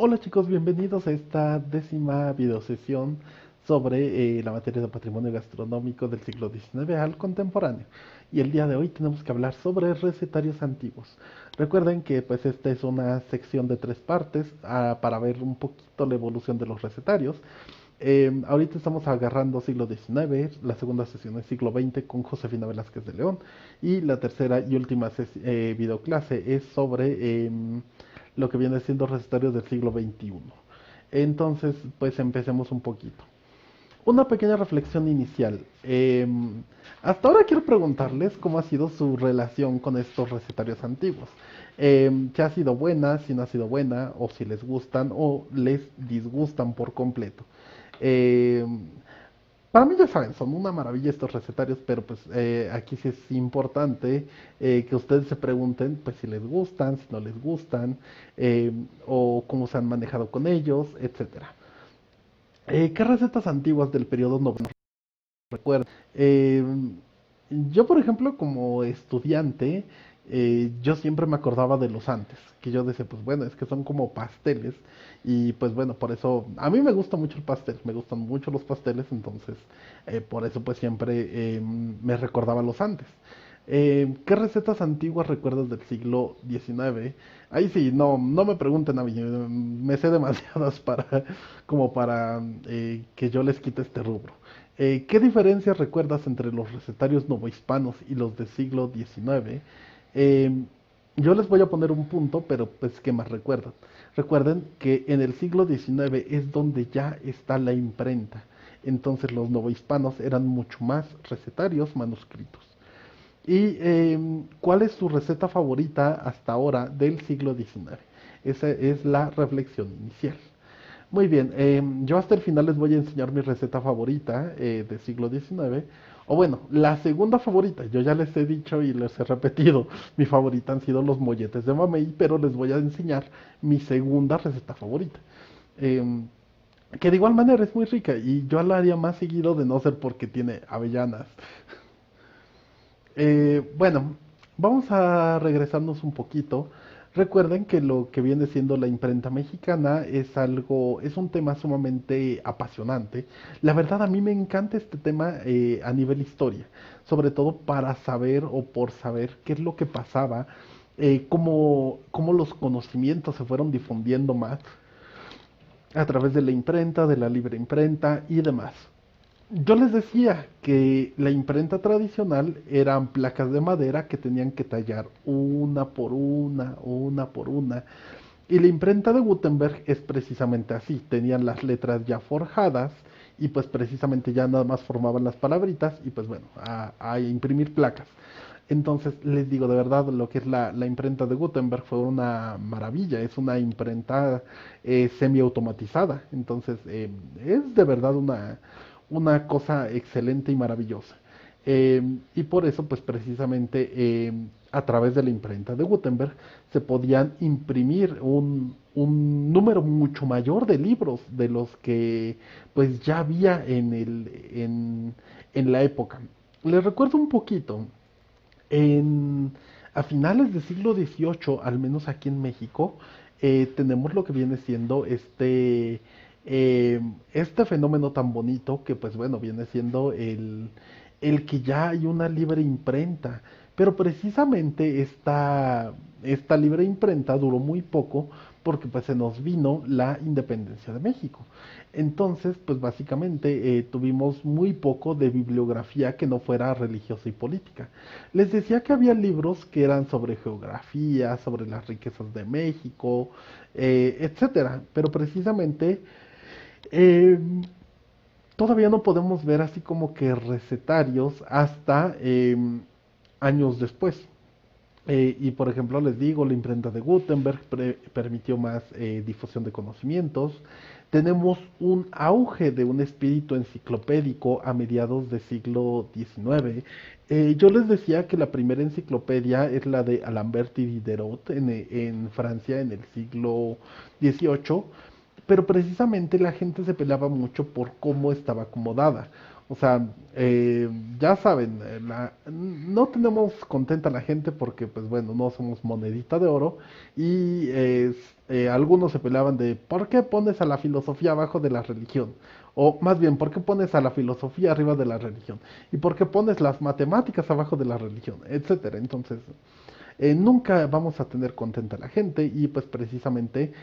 Hola chicos, bienvenidos a esta décima videosesión sobre la materia de patrimonio gastronómico del siglo XIX al contemporáneo. Y el día de hoy tenemos que hablar sobre recetarios antiguos. Recuerden que pues esta es una sección de tres partes para ver un poquito la evolución de los recetarios. Ahorita estamos agarrando siglo XIX, la segunda sesión es siglo XX con Josefina Velázquez de León y la tercera y última videoclase es sobre lo que viene siendo recetarios del siglo XXI. Entonces, pues empecemos un poquito. Una pequeña reflexión inicial. Hasta ahora quiero preguntarles cómo ha sido su relación con estos recetarios antiguos. Si ha sido buena, si no ha sido buena, o si les gustan o les disgustan por completo. Eh, para mí ya saben, son una maravilla estos recetarios, pero pues aquí sí es importante que ustedes se pregunten pues si les gustan, si no les gustan, eh, o cómo se han manejado con ellos, etcétera. ¿Qué recetas antiguas del periodo noveno recuerdan? Yo, por ejemplo, como estudiante, yo siempre me acordaba de los antes, que yo decía, pues bueno, es que son como pasteles, y pues bueno, por eso, a mí me gusta mucho el pastel, me gustan mucho los pasteles, entonces, por eso pues siempre me recordaba los antes. ¿Qué recetas antiguas recuerdas del siglo XIX? Ahí sí, no me pregunten a mí, me sé demasiadas como para que yo les quite este rubro. ¿Qué diferencias recuerdas entre los recetarios novohispanos y los del siglo XIX? Eh, yo les voy a poner un punto, pero pues ¿qué más recuerdan? Recuerden que en el siglo XIX es donde ya está la imprenta. Entonces los novohispanos eran mucho más recetarios manuscritos. ¿Y cuál es su receta favorita hasta ahora del siglo XIX? Esa es la reflexión inicial. Muy bien, yo hasta el final les voy a enseñar mi receta favorita del siglo XIX. O bueno, la segunda favorita, yo ya les he dicho y les he repetido, mi favorita han sido los molletes de mamey, pero les voy a enseñar mi segunda receta favorita. Em, que de igual manera es muy rica y yo la haría más seguido de no ser porque tiene avellanas. Bueno, vamos a regresarnos un poquito. Recuerden que lo que viene siendo la imprenta mexicana es un tema sumamente apasionante. La verdad, a mí me encanta este tema a nivel historia, sobre todo para saber o por saber qué es lo que pasaba, cómo los conocimientos se fueron difundiendo más a través de la imprenta, de la libre imprenta y demás. Yo les decía que la imprenta tradicional eran placas de madera que tenían que tallar una por una por una. Y la imprenta de Gutenberg es precisamente así. Tenían las letras ya forjadas y pues precisamente ya nada más formaban las palabritas y pues bueno, a imprimir placas. Entonces les digo de verdad, lo que es la imprenta de Gutenberg fue una maravilla, es una imprenta semiautomatizada. Entonces es de verdad una cosa excelente y maravillosa. Y por eso, pues precisamente a través de la imprenta de Gutenberg se podían imprimir un número mucho mayor de libros de los que pues ya había en la época. Les recuerdo un poquito, en, a finales del siglo XVIII, al menos aquí en México, tenemos lo que viene siendo este fenómeno tan bonito que pues bueno, viene siendo el que ya hay una libre imprenta. Pero precisamente esta libre imprenta duró muy poco porque pues se nos vino la independencia de México. Entonces, pues básicamente tuvimos muy poco de bibliografía que no fuera religiosa y política. Les decía que había libros que eran sobre geografía, sobre las riquezas de México, etcétera. Pero precisamente eh, todavía no podemos ver así como que recetarios hasta años después. Y por ejemplo, les digo, la imprenta de Gutenberg permitió más difusión de conocimientos. Tenemos un auge de un espíritu enciclopédico a mediados del siglo XIX. Yo les decía que la primera enciclopedia es la de Alembert y Diderot en Francia en el siglo XVIII, pero precisamente la gente se peleaba mucho por cómo estaba acomodada. O sea, ya saben, no tenemos contenta a la gente porque, pues bueno, no somos monedita de oro y algunos se peleaban de ¿por qué pones a la filosofía abajo de la religión? O más bien, ¿por qué pones a la filosofía arriba de la religión? ¿Y por qué pones las matemáticas abajo de la religión? Etcétera. Entonces, nunca vamos a tener contenta a la gente y pues precisamente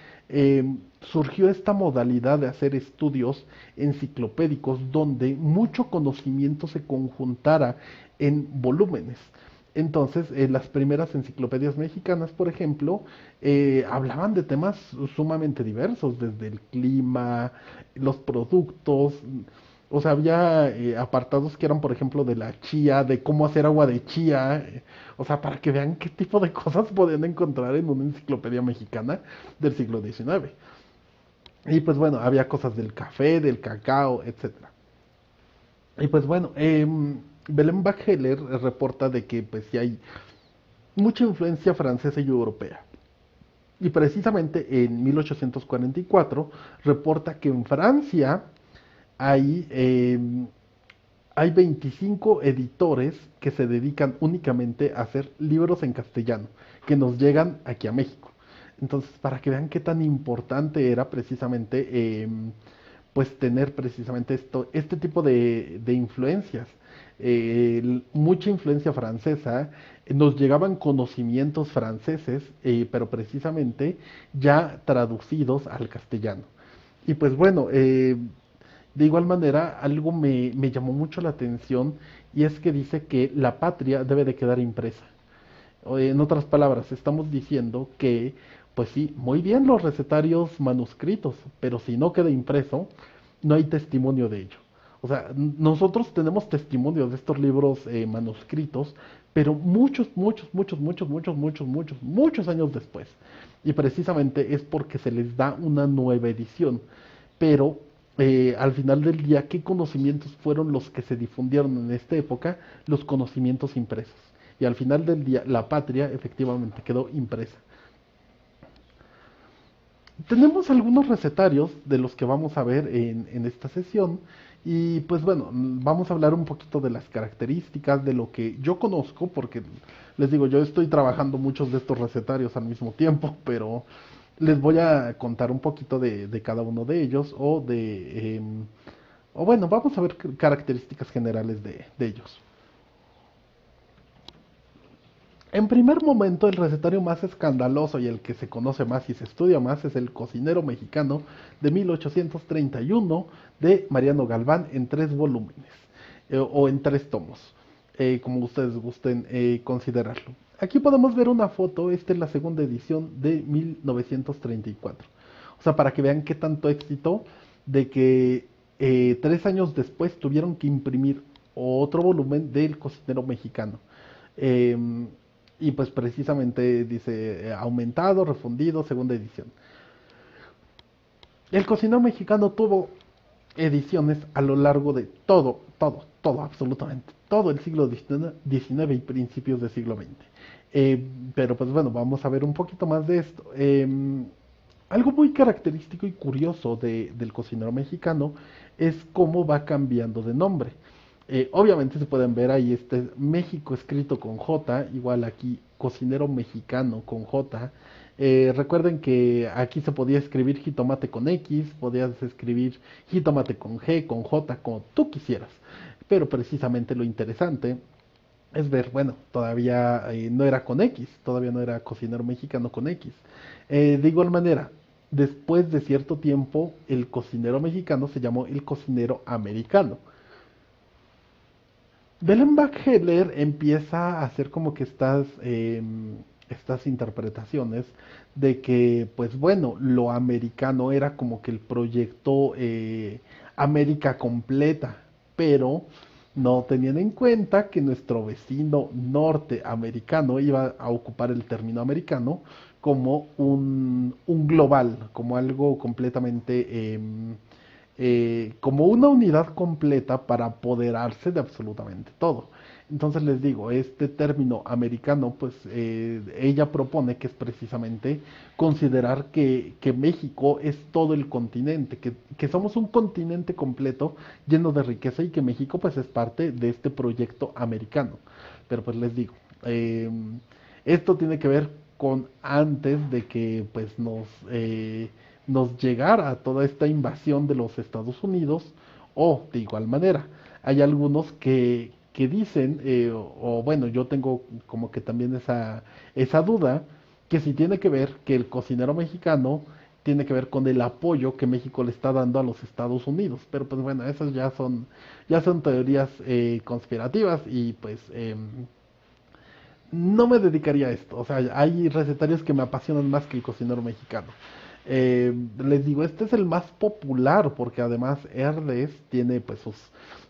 surgió esta modalidad de hacer estudios enciclopédicos donde mucho conocimiento se conjuntara en volúmenes. Entonces, las primeras enciclopedias mexicanas, por ejemplo, hablaban de temas sumamente diversos, desde el clima, los productos, o sea, había apartados que eran, por ejemplo, de la chía, de cómo hacer agua de chía, o sea, para que vean qué tipo de cosas podían encontrar en una enciclopedia mexicana del siglo XIX. Y pues bueno, había cosas del café, del cacao, etcétera. Y pues bueno, Belén Bacheler reporta de que pues sí hay mucha influencia francesa y europea. Y precisamente en 1844 reporta que en Francia hay, hay 25 editores que se dedican únicamente a hacer libros en castellano, que nos llegan aquí a México. Entonces, para que vean qué tan importante era precisamente, pues tener precisamente esto, este tipo de influencias. Mucha influencia francesa, nos llegaban conocimientos franceses, pero precisamente ya traducidos al castellano. Y pues bueno, de igual manera, algo me llamó mucho la atención y es que dice que la patria debe de quedar impresa. En otras palabras, estamos diciendo que, pues sí, muy bien los recetarios manuscritos, pero si no queda impreso, no hay testimonio de ello. O sea, nosotros tenemos testimonio de estos libros manuscritos, pero muchos años después. Y precisamente es porque se les da una nueva edición. Pero al final del día, ¿qué conocimientos fueron los que se difundieron en esta época? Los conocimientos impresos. Y al final del día, la patria efectivamente quedó impresa. Tenemos algunos recetarios de los que vamos a ver en esta sesión. Y pues bueno, vamos a hablar un poquito de las características, de lo que yo conozco, porque les digo, yo estoy trabajando muchos de estos recetarios al mismo tiempo, pero les voy a contar un poquito de cada uno de ellos, o bueno, vamos a ver características generales de ellos. En primer momento, el recetario más escandaloso y el que se conoce más y se estudia más es el Cocinero Mexicano de 1831 de Mariano Galván en 3 volúmenes o en 3 tomos, como ustedes gusten considerarlo. Aquí podemos ver una foto, esta es la segunda edición de 1934. O sea, para que vean qué tanto éxito de que 3 años después tuvieron que imprimir otro volumen del Cocinero Mexicano. Em, y pues precisamente dice aumentado, refundido, segunda edición. El cocinero mexicano tuvo ediciones a lo largo de todo, absolutamente, todo el siglo XIX y principios del siglo XX. Pero pues bueno, vamos a ver un poquito más de esto. Algo muy característico y curioso del cocinero mexicano es cómo va cambiando de nombre. Obviamente se pueden ver ahí este México escrito con J, igual aquí cocinero mexicano con J. Recuerden que aquí se podía escribir jitomate con X, podías escribir jitomate con G, con J, como tú quisieras. Pero precisamente lo interesante es ver, bueno, todavía no era con X, todavía no era cocinero mexicano con X. De igual manera, después de cierto tiempo, el cocinero mexicano se llamó el cocinero americano. Dellenbach-Heller empieza a hacer como que estas interpretaciones de que, pues bueno, lo americano era como que el proyecto América completa, pero no tenían en cuenta que nuestro vecino norteamericano iba a ocupar el término americano como un global, como algo completamente como una unidad completa para apoderarse de absolutamente todo. Entonces les digo, este término americano, pues ella propone que es precisamente considerar que México es todo el continente, que somos un continente completo lleno de riqueza y que México pues es parte de este proyecto americano. Pero pues les digo, eh, esto tiene que ver con antes de que pues nos llegara toda esta invasión de los Estados Unidos, o de igual manera. Hay algunos que dicen, o bueno, yo tengo como que también esa duda, que si tiene que ver que el cocinero mexicano tiene que ver con el apoyo que México le está dando a los Estados Unidos. Pero pues bueno, esas ya son teorías conspirativas y pues no me dedicaría a esto. O sea, hay recetarios que me apasionan más que el cocinero mexicano. Les digo, este es el más popular porque además Herdes tiene pues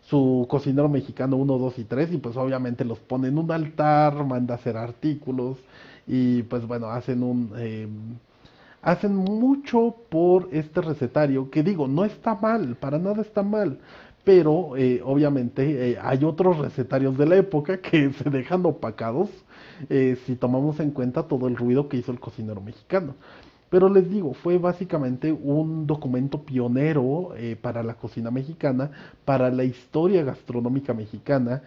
su cocinero mexicano uno 2 y 3 y pues obviamente los pone en un altar, manda a hacer artículos y pues bueno, hacen mucho por este recetario, que digo, no está mal, para nada está mal, pero obviamente hay otros recetarios de la época que se dejan opacados si tomamos en cuenta todo el ruido que hizo el cocinero mexicano. Pero les digo, fue básicamente un documento pionero para la cocina mexicana, para la historia gastronómica mexicana.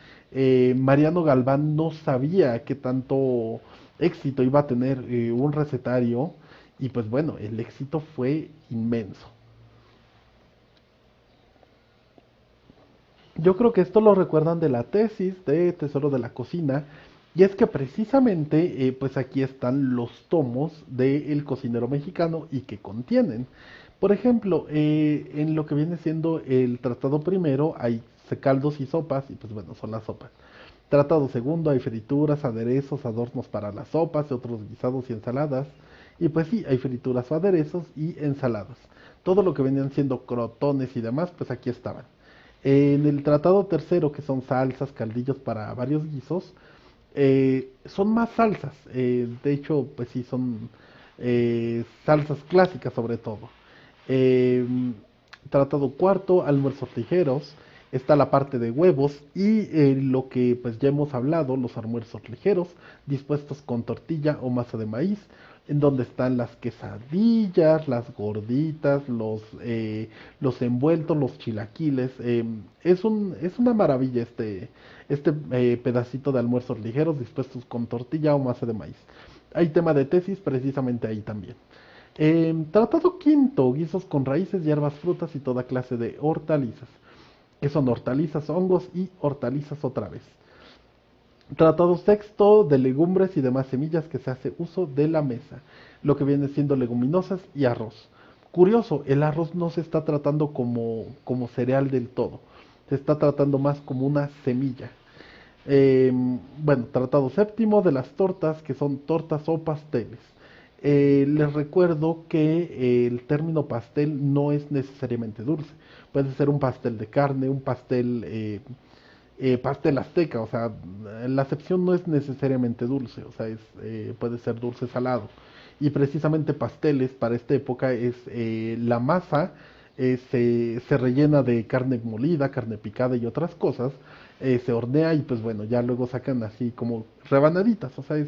Mariano Galván no sabía qué tanto éxito iba a tener un recetario y pues bueno, el éxito fue inmenso. Yo creo que esto lo recuerdan de la tesis de Tesoro de la Cocina, y es que precisamente, pues aquí están los tomos del cocinero mexicano y que contienen. Por ejemplo, en lo que viene siendo el tratado primero hay caldos y sopas, y pues bueno, son las sopas. Tratado segundo hay frituras, aderezos, adornos para las sopas y otros guisados y ensaladas. Y pues sí, hay frituras o aderezos y ensaladas. Todo lo que venían siendo crotones y demás, pues aquí estaban. En el tratado tercero, que son salsas, caldillos para varios guisos, son más salsas. De hecho, pues sí, son salsas clásicas sobre todo. Eh, Tratado cuarto, almuerzos ligeros. Está la parte de huevos y lo que pues ya hemos hablado, los almuerzos ligeros, dispuestos con tortilla o masa de maíz, en donde están las quesadillas, las gorditas, los envueltos, los chilaquiles. Es una maravilla este pedacito de almuerzos ligeros dispuestos con tortilla o masa de maíz. Hay tema de tesis precisamente ahí también. Tratado quinto, guisos con raíces, hierbas, frutas y toda clase de hortalizas, que son hortalizas, hongos y hortalizas otra vez. Tratado sexto, de legumbres y demás semillas que se hace uso de la mesa, lo que viene siendo leguminosas y arroz. Curioso, el arroz no se está tratando como cereal del todo, se está tratando más como una semilla. Bueno, tratado séptimo de las tortas, que son tortas o pasteles. Les recuerdo que el término pastel no es necesariamente dulce. Puede ser un pastel de carne, un pastel azteca, o sea, la acepción no es necesariamente dulce, o sea, puede ser dulce salado. Y precisamente pasteles para esta época es la masa se rellena de carne molida, carne picada y otras cosas, se hornea y pues bueno, ya luego sacan así como rebanaditas, o sea,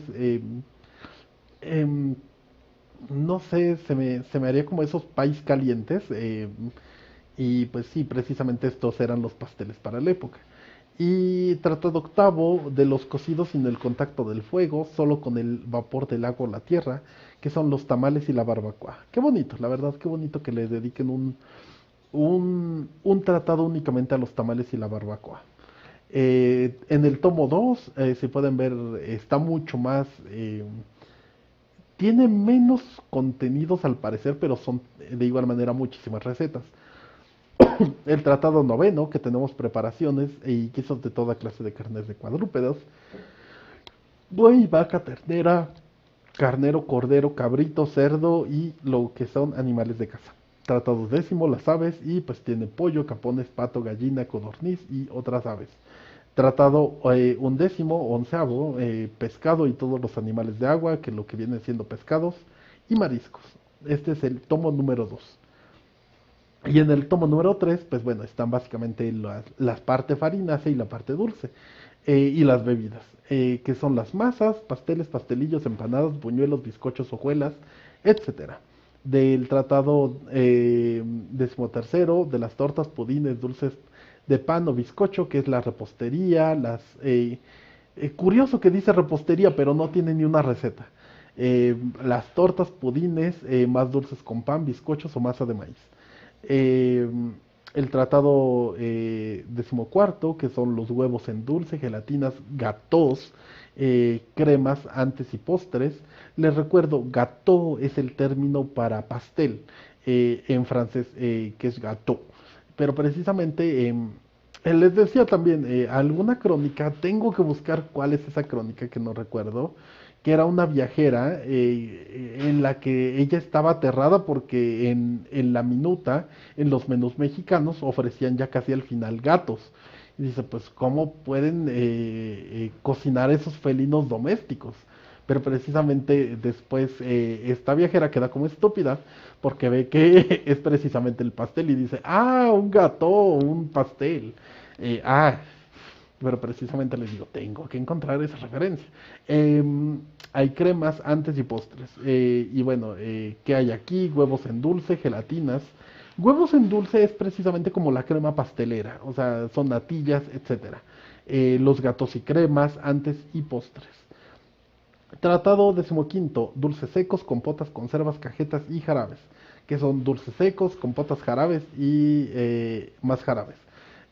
em, no sé, se me haría como esos país calientes. Y pues sí, precisamente estos eran los pasteles para la época. Y tratado octavo de los cocidos sin el contacto del fuego, solo con el vapor del agua o la tierra, que son los tamales y la barbacoa. Qué bonito, la verdad, qué bonito que le dediquen un tratado únicamente a los tamales y la barbacoa. En el tomo 2 si pueden ver, está mucho más tiene menos contenidos al parecer, pero son de igual manera muchísimas recetas. El tratado noveno, que tenemos preparaciones y guisos de toda clase de carnes de cuadrúpedos, buey, vaca, ternera, carnero, cordero, cabrito, cerdo y lo que son animales de casa. Tratado décimo, las aves y pues tiene pollo, capones, pato, gallina, codorniz y otras aves. Tratado undécimo, onceavo, pescado y todos los animales de agua, que lo que vienen siendo pescados y mariscos. Este es el tomo número 2. Y en el tomo número 3 pues bueno, están básicamente las partes farinácea y la parte dulce. Y las bebidas, que son las masas, pasteles, pastelillos, empanadas, buñuelos, bizcochos, hojuelas, etcétera. Del tratado decimotercero, de las tortas, pudines, dulces de pan o bizcocho, que es la repostería, curioso que dice repostería, pero no tiene ni una receta. eh, las tortas, pudines, más dulces con pan, bizcochos o masa de maíz. Eh, el tratado decimocuarto, que son los huevos en dulce, gelatinas, gâteaux, cremas, antes y postres. Les recuerdo, gâteau es el término para pastel en francés, que es gâteau. Pero precisamente, les decía también, alguna crónica, tengo que buscar cuál es esa crónica que no recuerdo, que era una viajera en la que ella estaba aterrada porque en la minuta, en los menús mexicanos, ofrecían ya casi al final gatos. Y dice, pues, ¿cómo pueden cocinar esos felinos domésticos? Pero precisamente después esta viajera queda como estúpida porque ve que es precisamente el pastel y dice, ah, un gato, un pastel. Ah, pero precisamente les digo, tengo que encontrar esa referencia. Hay cremas antes y postres. Y bueno, ¿qué hay aquí? Huevos en dulce, gelatinas. Huevos en dulce es precisamente como la crema pastelera, o sea, son natillas, etcétera. Los gatos y cremas antes y postres. Tratado decimoquinto, dulces secos, compotas, conservas, cajetas y jarabes, que son dulces secos, compotas, jarabes y más jarabes.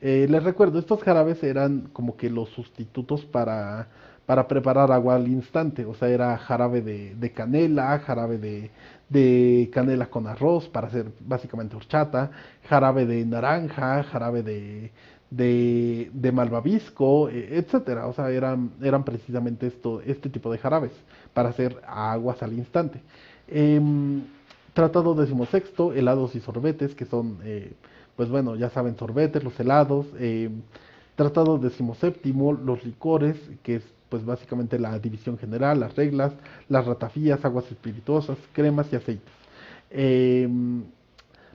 Les recuerdo, estos jarabes eran como que los sustitutos para preparar agua al instante, o sea, era jarabe de canela, jarabe de canela con arroz para hacer básicamente horchata, jarabe de naranja, jarabe de malvavisco, etcétera. O sea, eran precisamente este tipo de jarabes para hacer aguas al instante. Em, Tratado decimosexto, helados y sorbetes, que son, pues bueno, ya saben, sorbetes, los helados. Tratado decimoséptimo, los licores, que es pues básicamente la división general, las reglas, las ratafías, aguas espirituosas, cremas y aceites. Em,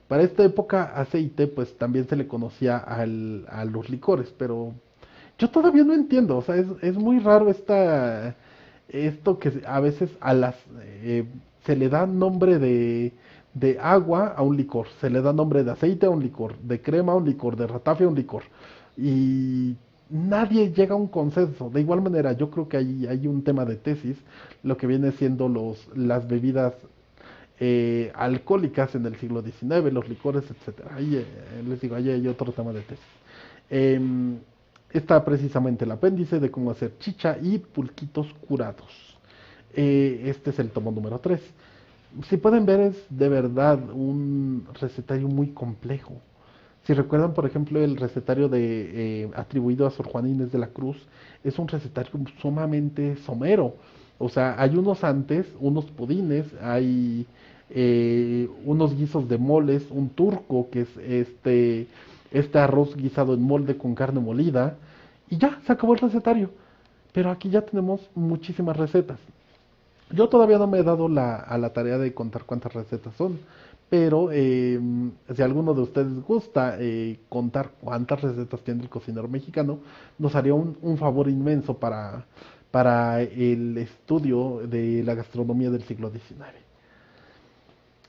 para esta época, aceite, pues también se le conocía a los licores, pero yo todavía no entiendo, o sea, es muy raro esto que a veces eh, se le da nombre de agua a un licor, se le da nombre de aceite a un licor, de crema a un licor, de ratafia a un licor, y nadie llega a un consenso. De igual manera, yo creo que hay un tema de tesis, lo que viene siendo las bebidas alcohólicas en el siglo XIX, los licores, etcétera. Ahí les digo, ahí hay otro tema de tesis. Em, Está precisamente el apéndice de cómo hacer chicha y pulquitos curados. Este es el tomo número 3. Si pueden ver, es de verdad un recetario muy complejo. Si recuerdan, por ejemplo, el recetario atribuido a Sor Juana Inés de la Cruz, es un recetario sumamente somero. O sea, hay unos antes, unos pudines, hay unos guisos de moles, un turco, que es este arroz guisado en molde con carne molida, y ya, se acabó el recetario. Pero aquí ya tenemos muchísimas recetas. Yo todavía no me he dado a la tarea de contar cuántas recetas son, pero si alguno de ustedes gusta contar cuántas recetas tiene el cocinero mexicano, nos haría un favor inmenso para el estudio de la gastronomía del siglo XIX.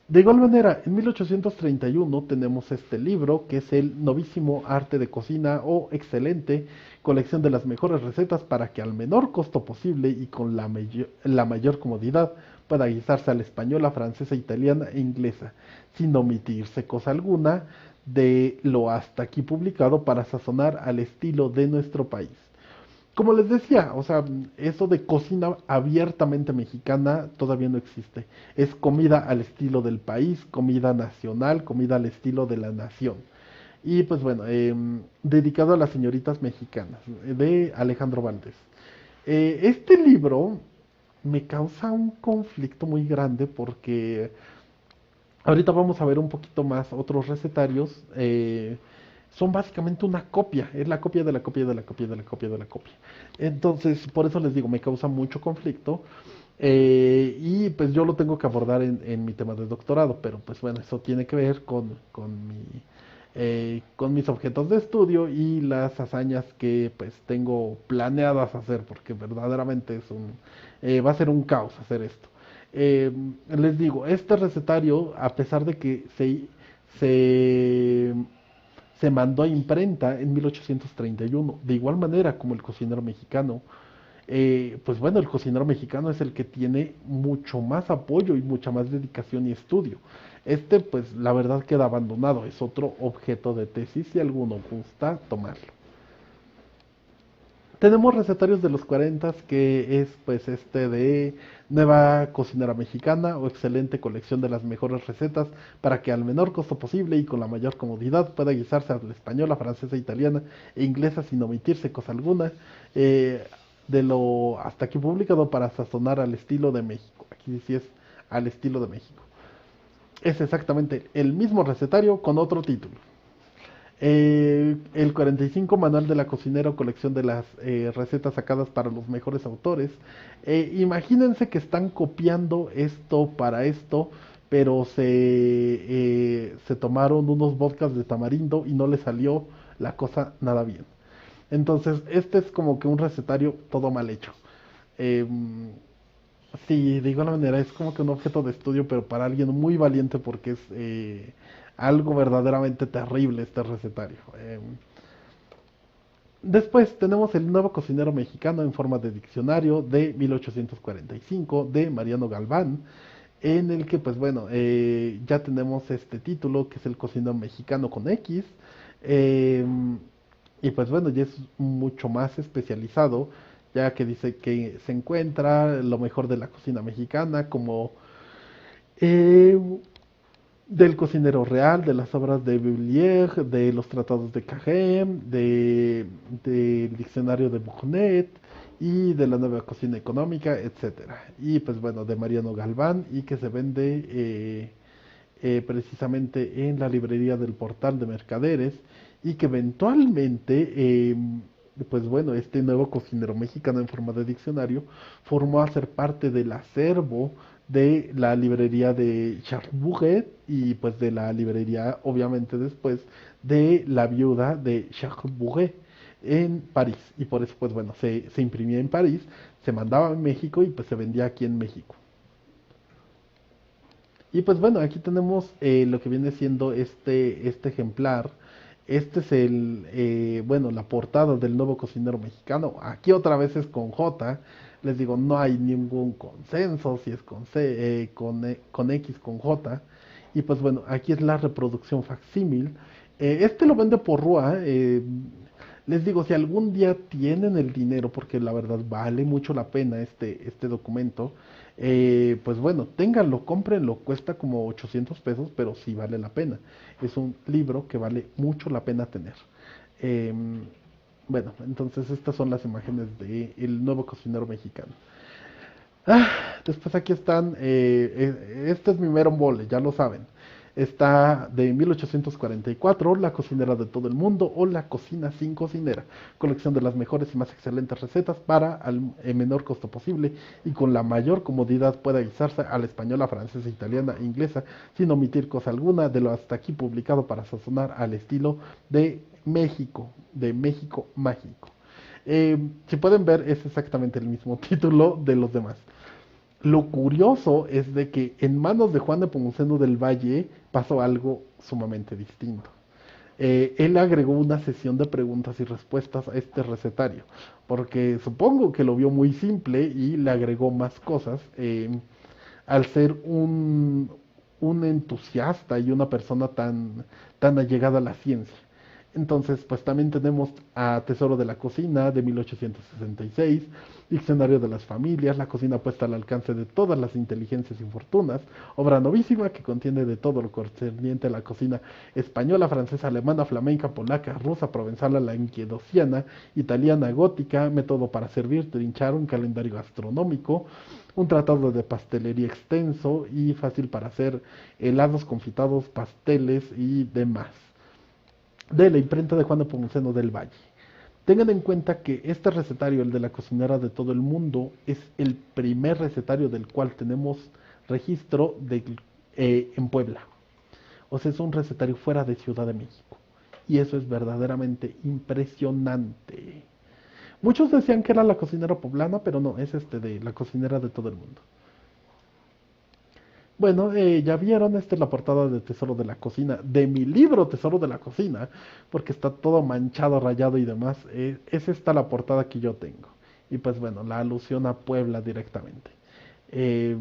De igual manera, en 1831 tenemos este libro que es el Novísimo Arte de Cocina o Excelente Colección de las mejores recetas para que al menor costo posible y con la mayor comodidad pueda guisarse a la española, francesa, italiana e inglesa, sin omitirse cosa alguna de lo hasta aquí publicado para sazonar al estilo de nuestro país. Como les decía, o sea, eso de cocina abiertamente mexicana todavía no existe. Es comida al estilo del país, comida nacional, comida al estilo de la nación. Y pues bueno, dedicado a las señoritas mexicanas, de Alejandro Valdés. Este libro me causa un conflicto muy grande porque ahorita vamos a ver un poquito más otros recetarios. Son básicamente una copia, es la copia de la copia de la copia de la copia de la copia. Entonces, por eso les digo, me causa mucho conflicto. Y pues yo lo tengo que abordar en mi tema de doctorado, pero pues bueno, eso tiene que ver con mis objetos de estudio y las hazañas que pues tengo planeadas hacer, porque verdaderamente va a ser un caos hacer esto. Les digo, este recetario, a pesar de que se, se mandó a imprenta en 1831, de igual manera como el cocinero mexicano, Pues bueno, el cocinero mexicano es el que tiene mucho más apoyo y mucha más dedicación y estudio. Este, pues la verdad queda abandonado, es otro objeto de tesis si alguno gusta tomarlo. Tenemos recetarios de los 40 que es pues este de nueva cocinera mexicana o excelente colección de las mejores recetas para que al menor costo posible y con la mayor comodidad pueda guisarse a la española, francesa, italiana e inglesa sin omitirse cosa alguna. eh, de lo hasta aquí publicado para sazonar al estilo de México. Aquí sí es al estilo de México. Es exactamente el mismo recetario con otro título. El 45 Manual de la Cocinera o colección de las recetas sacadas para los mejores autores. Imagínense que están copiando esto para esto, pero se tomaron unos vodkas de tamarindo y no les salió la cosa nada bien. Entonces, este es como que un recetario todo mal hecho. Eh, sí, de igual manera, es como que un objeto de estudio, pero para alguien muy valiente porque es algo verdaderamente terrible este recetario. Después tenemos el nuevo cocinero mexicano en forma de diccionario de 1845 de Mariano Galván, en el que pues bueno, ya tenemos este título que es el cocinero mexicano con X, eh, y pues bueno, ya es mucho más especializado, ya que dice que se encuentra lo mejor de la cocina mexicana, como eh, del cocinero real, de las obras de Biblier, de los tratados de Carême, del diccionario de Burnet y de la nueva cocina económica, etcétera. Y pues bueno, de Mariano Galván y que se vende precisamente en la librería del Portal de Mercaderes y que eventualmente, pues bueno, este nuevo cocinero mexicano en forma de diccionario formó a ser parte del acervo de la librería de Charles Bouguet y pues de la librería, obviamente después, de la viuda de Charles Bouguet en París. Y por eso, pues bueno, se imprimía en París, se mandaba a México y pues se vendía aquí en México. Y pues bueno, aquí tenemos lo que viene siendo este ejemplar. Este es bueno, la portada del nuevo cocinero mexicano. Aquí otra vez es con J. Les digo, no hay ningún consenso si es con C, con X, con J. Y pues bueno, aquí es la reproducción facsímil. Este lo vende por RUA. Les digo, si algún día tienen el dinero, porque la verdad vale mucho la pena este documento, pues bueno, ténganlo, cómprenlo, cuesta como 800 pesos, pero sí vale la pena. Es un libro que vale mucho la pena tener. Em, bueno, entonces estas son las imágenes de el nuevo cocinero mexicano. Después aquí están, este es mi mero mole, ya lo saben. Está de 1844, La cocinera de todo el mundo o La cocina sin cocinera, colección de las mejores y más excelentes recetas para al menor costo posible y con la mayor comodidad pueda guisarse a la española, francesa, italiana e inglesa sin omitir cosa alguna de lo hasta aquí publicado para sazonar al estilo de México mágico. Si pueden ver, es exactamente el mismo título de los demás. Lo curioso es de que en manos de Juan de Nepomuceno del Valle pasó algo sumamente distinto. Él agregó una sesión de preguntas y respuestas a este recetario, porque supongo que lo vio muy simple y le agregó más cosas. Al ser un entusiasta y una persona tan allegada a la ciencia. Entonces, pues también tenemos a Tesoro de la Cocina de 1866, Diccionario de las Familias, la cocina puesta al alcance de todas las inteligencias y fortunas, obra novísima que contiene de todo lo concerniente a la cocina española, francesa, alemana, flamenca, polaca, rusa, provenzala, languedociana, italiana, gótica, método para servir, trinchar, un calendario gastronómico, un tratado de pastelería extenso y fácil para hacer helados, confitados, pasteles y demás de la imprenta de Juan Nepomuceno del Valle. Tengan en cuenta que este recetario, el de la cocinera de todo el mundo, es el primer recetario del cual tenemos registro en Puebla. O sea, es un recetario fuera de Ciudad de México. Y eso es verdaderamente impresionante. Muchos decían que era la cocinera poblana, pero no, es de la cocinera de todo el mundo. Bueno, ya vieron, esta es la portada de Tesoro de la Cocina, de mi libro Tesoro de la Cocina, porque está todo manchado, rayado y demás. Es esta la portada que yo tengo. Y pues bueno, la alusión a Puebla directamente. Eh,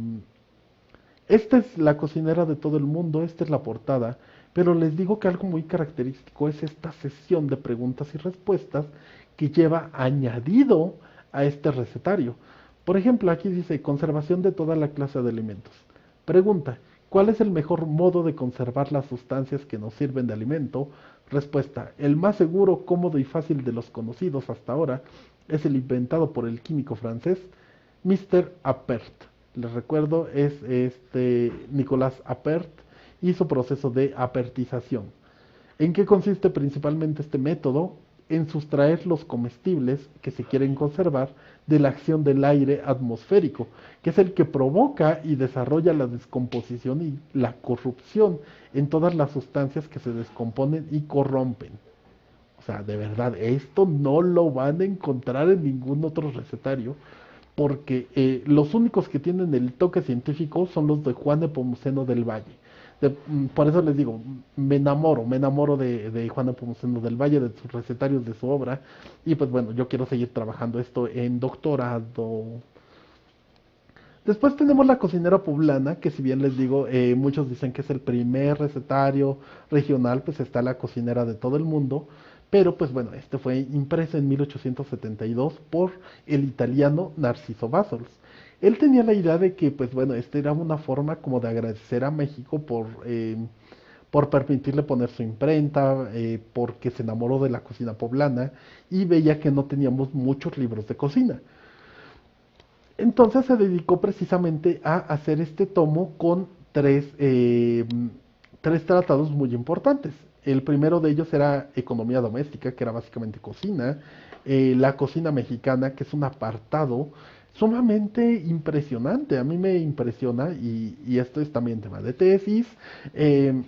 Esta es la cocinera de todo el mundo, esta es la portada, pero les digo que algo muy característico es esta sesión de preguntas y respuestas que lleva añadido a este recetario. Por ejemplo, aquí dice conservación de toda la clase de alimentos. Pregunta, ¿cuál es el mejor modo de conservar las sustancias que nos sirven de alimento? Respuesta, el más seguro, cómodo y fácil de los conocidos hasta ahora es el inventado por el químico francés Mr. Appert. Les recuerdo, es Nicolas Appert y su proceso de apertización. ¿En qué consiste principalmente este método? En sustraer los comestibles que se quieren conservar de la acción del aire atmosférico, que es el que provoca y desarrolla la descomposición y la corrupción en todas las sustancias que se descomponen y corrompen. O sea, de verdad, esto no lo van a encontrar en ningún otro recetario, porque los únicos que tienen el toque científico son los de Juan Nepomuceno del Valle. Por eso les digo, me enamoro de Juan Nepomuceno del Valle, de sus recetarios, de su obra, y pues bueno, yo quiero seguir trabajando esto en doctorado. Después tenemos la cocinera poblana, que si bien les digo, muchos dicen que es el primer recetario regional, pues está la cocinera de todo el mundo, pero pues bueno, este fue impreso en 1872 por el italiano Narciso Bassols. Él tenía la idea de que, pues bueno, esta era una forma como de agradecer a México por permitirle poner su imprenta, porque se enamoró de la cocina poblana y veía que no teníamos muchos libros de cocina. Entonces se dedicó precisamente a hacer este tomo con tres tratados muy importantes. El primero de ellos era economía doméstica, que era básicamente cocina, la cocina mexicana, que es un apartado sumamente impresionante. A mí me impresiona, y esto es también tema de tesis, eh,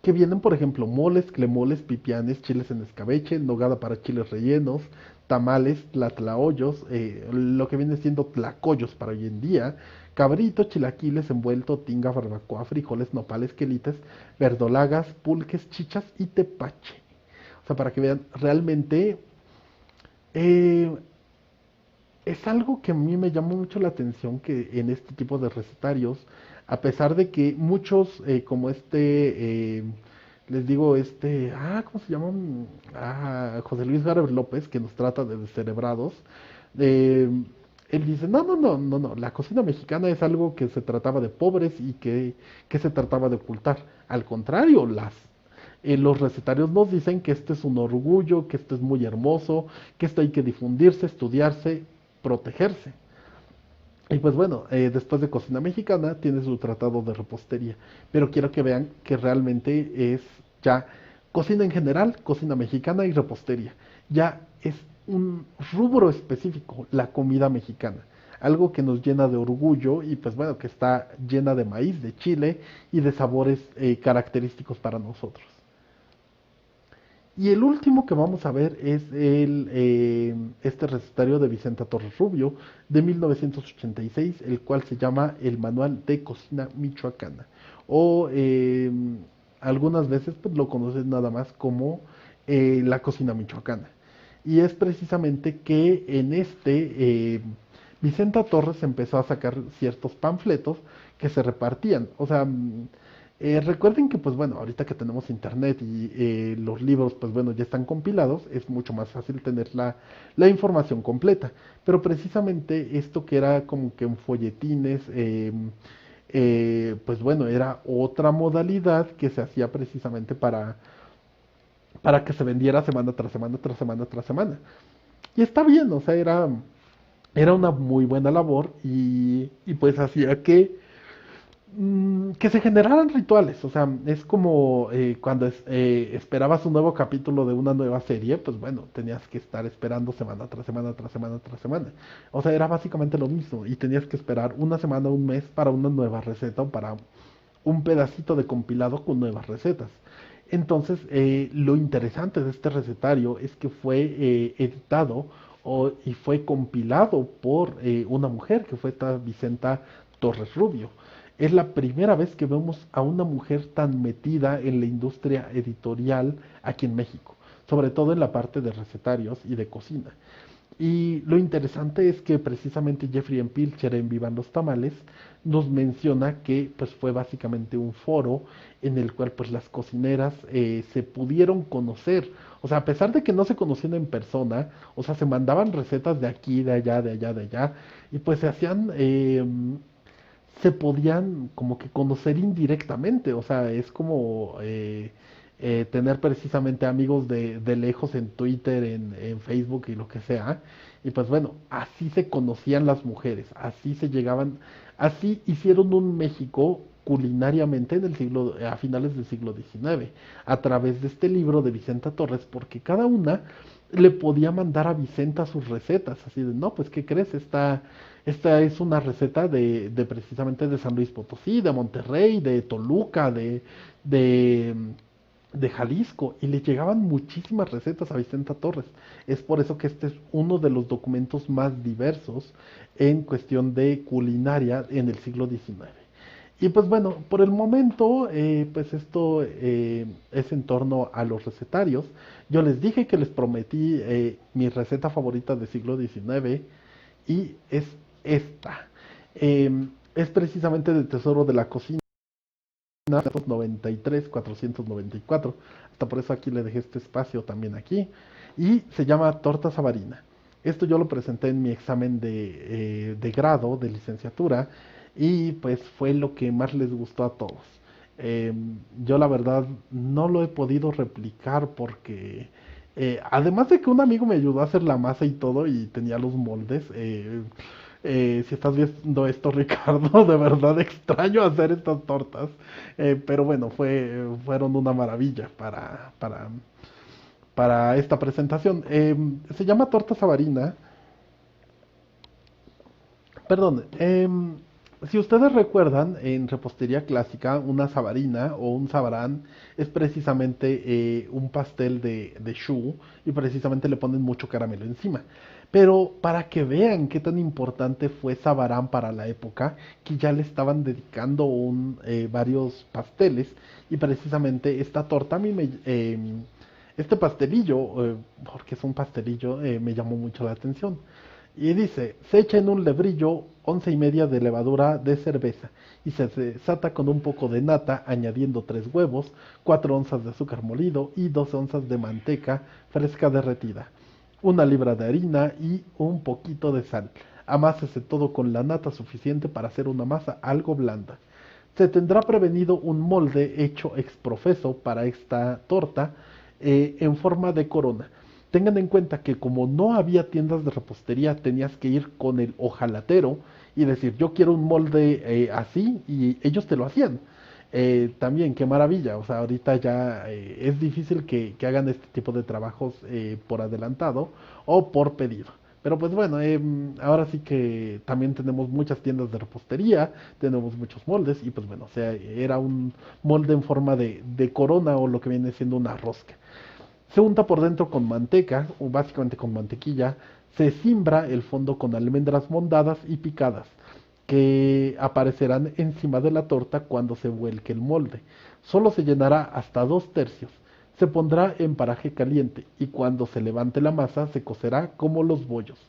que vienen, por ejemplo, moles, clemoles, pipianes, chiles en escabeche, nogada para chiles rellenos, tamales, tlatlaollos, lo que viene siendo tlacoyos para hoy en día, cabrito, chilaquiles, envuelto, tinga, barbacoa, frijoles, nopales, quelites, verdolagas, pulques, chichas y tepache. O sea, para que vean, realmente eh, es algo que a mí me llamó mucho la atención que en este tipo de recetarios, a pesar de que muchos, como les digo, ¿cómo se llama? José Luis Garber López, que nos trata de descerebrados, eh, él dice, no, no, no, no, no, la cocina mexicana es algo que se trataba de pobres y que se trataba de ocultar. Al contrario, los recetarios nos dicen que este es un orgullo, que esto es muy hermoso, que esto hay que difundirse, estudiarse, protegerse. Y pues bueno, después de cocina mexicana tiene su tratado de repostería, pero quiero que vean que realmente es ya cocina en general, cocina mexicana y repostería. Ya es un rubro específico, la comida mexicana. Algo que nos llena de orgullo y pues bueno, que está llena de maíz, de chile y de sabores característicos para nosotros. Y el último que vamos a ver es este recetario de Vicenta Torres Rubio de 1986, el cual se llama el Manual de Cocina Michoacana. O algunas veces pues, lo conocen nada más como la cocina michoacana. Y es precisamente que en Vicenta Torres empezó a sacar ciertos panfletos que se repartían. O sea, recuerden que, pues bueno, ahorita que tenemos internet y los libros, pues bueno, ya están compilados, es mucho más fácil tener la información completa. Pero precisamente esto que era como que en folletines, pues bueno, era otra modalidad que se hacía precisamente para que se vendiera semana tras semana, tras semana, tras semana. Y está bien, o sea, era una muy buena labor y pues hacía que se generaran rituales, o sea, es como cuando esperabas un nuevo capítulo de una nueva serie, pues bueno, tenías que estar esperando semana tras semana, tras semana, tras semana. O sea, era básicamente lo mismo y tenías que esperar una semana, un mes para una nueva receta o para un pedacito de compilado con nuevas recetas. Entonces, lo interesante de este recetario es que fue editado y fue compilado por una mujer que fue esta Vicenta Torres Rubio. Es la primera vez que vemos a una mujer tan metida en la industria editorial aquí en México, sobre todo en la parte de recetarios y de cocina. Y lo interesante es que precisamente Jeffrey M. Pilcher en Vivan los Tamales nos menciona que pues fue básicamente un foro en el cual pues las cocineras se pudieron conocer. O sea, a pesar de que no se conocían en persona, o sea, se mandaban recetas de aquí, de allá, de allá, de allá, y pues se hacían, se podían como que conocer indirectamente. O sea, es como tener precisamente amigos de lejos en Twitter, en Facebook y lo que sea. Y pues bueno, así se conocían las mujeres, así se llegaban, así hicieron un México culinariamente en el siglo, a finales del siglo XIX, a través de este libro de Vicenta Torres, porque cada una le podía mandar a Vicenta sus recetas, así de, no, pues, ¿qué crees? Esta es una receta de precisamente de San Luis Potosí, de Monterrey, de Toluca, de, de Jalisco, y le llegaban muchísimas recetas a Vicenta Torres. Es por eso que este es uno de los documentos más diversos en cuestión de culinaria en el siglo XIX. Y pues bueno, por el momento, pues esto es en torno a los recetarios. Yo les dije que les prometí mi receta favorita del siglo XIX y es esta. Es precisamente del Tesoro de la Cocina 494. Hasta por eso aquí le dejé este espacio también aquí. Y se llama torta sabarina. Esto yo lo presenté en mi examen de grado, de licenciatura, y pues fue lo que más les gustó a todos. Eh, yo la verdad no lo he podido replicar porque además de que un amigo me ayudó a hacer la masa y todo y tenía los moldes, si estás viendo esto, Ricardo, de verdad extraño hacer estas tortas, pero bueno, fueron una maravilla para esta presentación. Se llama torta sabarina. Perdón, si ustedes recuerdan, en repostería clásica, una sabarina o un sabarán es precisamente un pastel de choux y precisamente le ponen mucho caramelo encima. Pero para que vean qué tan importante fue sabarán para la época, que ya le estaban dedicando varios pasteles y precisamente esta torta a mí este pastelillo, porque es un pastelillo, me llamó mucho la atención. Y dice, se echa en un lebrillo 11 y media de levadura de cerveza y se desata con un poco de nata, añadiendo 3 huevos, 4 onzas de azúcar molido y 2 onzas de manteca fresca derretida, 1 libra de harina y un poquito de sal. Amásese todo con la nata suficiente para hacer una masa algo blanda. Se tendrá prevenido un molde hecho exprofeso para esta torta en forma de corona. Tengan en cuenta que como no había tiendas de repostería, tenías que ir con el hojalatero y decir, yo quiero un molde así, y ellos te lo hacían. También, qué maravilla, o sea, ahorita ya es difícil que hagan este tipo de trabajos por adelantado o por pedido. Pero pues bueno, ahora sí que también tenemos muchas tiendas de repostería, tenemos muchos moldes y pues bueno, o sea, era un molde en forma de corona o lo que viene siendo una rosca. Se unta por dentro con manteca, o básicamente con mantequilla. Se cimbra el fondo con almendras mondadas y picadas, que aparecerán encima de la torta cuando se vuelque el molde. Solo se llenará hasta 2 tercios. Se pondrá en paraje caliente y cuando se levante la masa se cocerá como los bollos.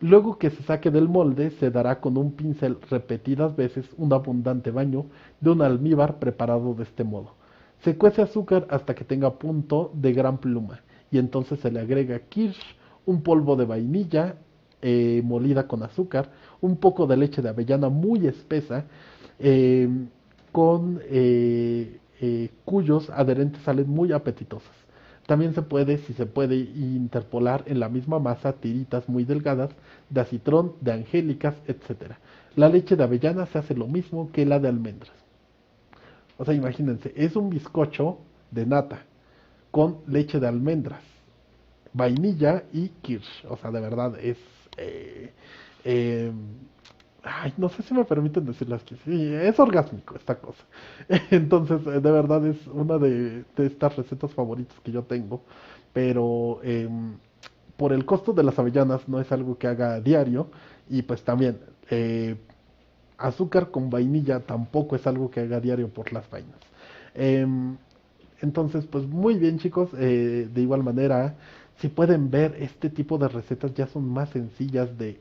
Luego que se saque del molde, se dará con un pincel repetidas veces un abundante baño de un almíbar preparado de este modo. Se cuece azúcar hasta que tenga punto de gran pluma y entonces se le agrega kirsch, un polvo de vainilla molida con azúcar, un poco de leche de avellana muy espesa, eh, cuyos adherentes salen muy apetitosos. También se puede, si se puede, interpolar en la misma masa tiritas muy delgadas de acitrón, de angélicas, etcétera. La leche de avellana se hace lo mismo que la de almendras. O sea, imagínense, es un bizcocho de nata con leche de almendras, vainilla y kirsch. O sea, de verdad es... eh, eh, ay, no sé si me permiten decirlo así. Sí, es orgásmico esta cosa. Entonces, de verdad es una de estas recetas favoritas que yo tengo. Pero por el costo de las avellanas no es algo que haga a diario. Y pues también azúcar con vainilla tampoco es algo que haga a diario por las vainas. Em, entonces, pues muy bien chicos, de igual manera, Si pueden ver, este tipo de recetas ya son más sencillas de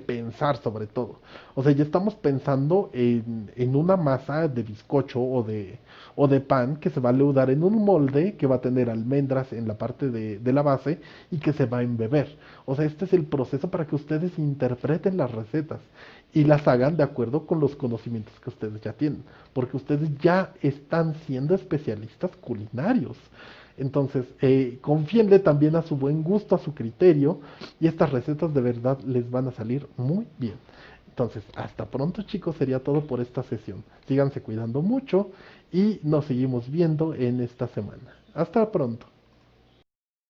pensar sobre todo. O sea, ya estamos pensando en una masa de bizcocho o de pan que se va a leudar en un molde que va a tener almendras en la parte de la base y que se va a embeber. O sea, este es el proceso para que ustedes interpreten las recetas y las hagan de acuerdo con los conocimientos que ustedes ya tienen, porque ustedes ya están siendo especialistas culinarios. Entonces, confíenle también a su buen gusto, a su criterio, y estas recetas de verdad les van a salir muy bien. Entonces, hasta pronto chicos, sería todo por esta sesión. Síganse cuidando mucho y nos seguimos viendo en esta semana. Hasta pronto.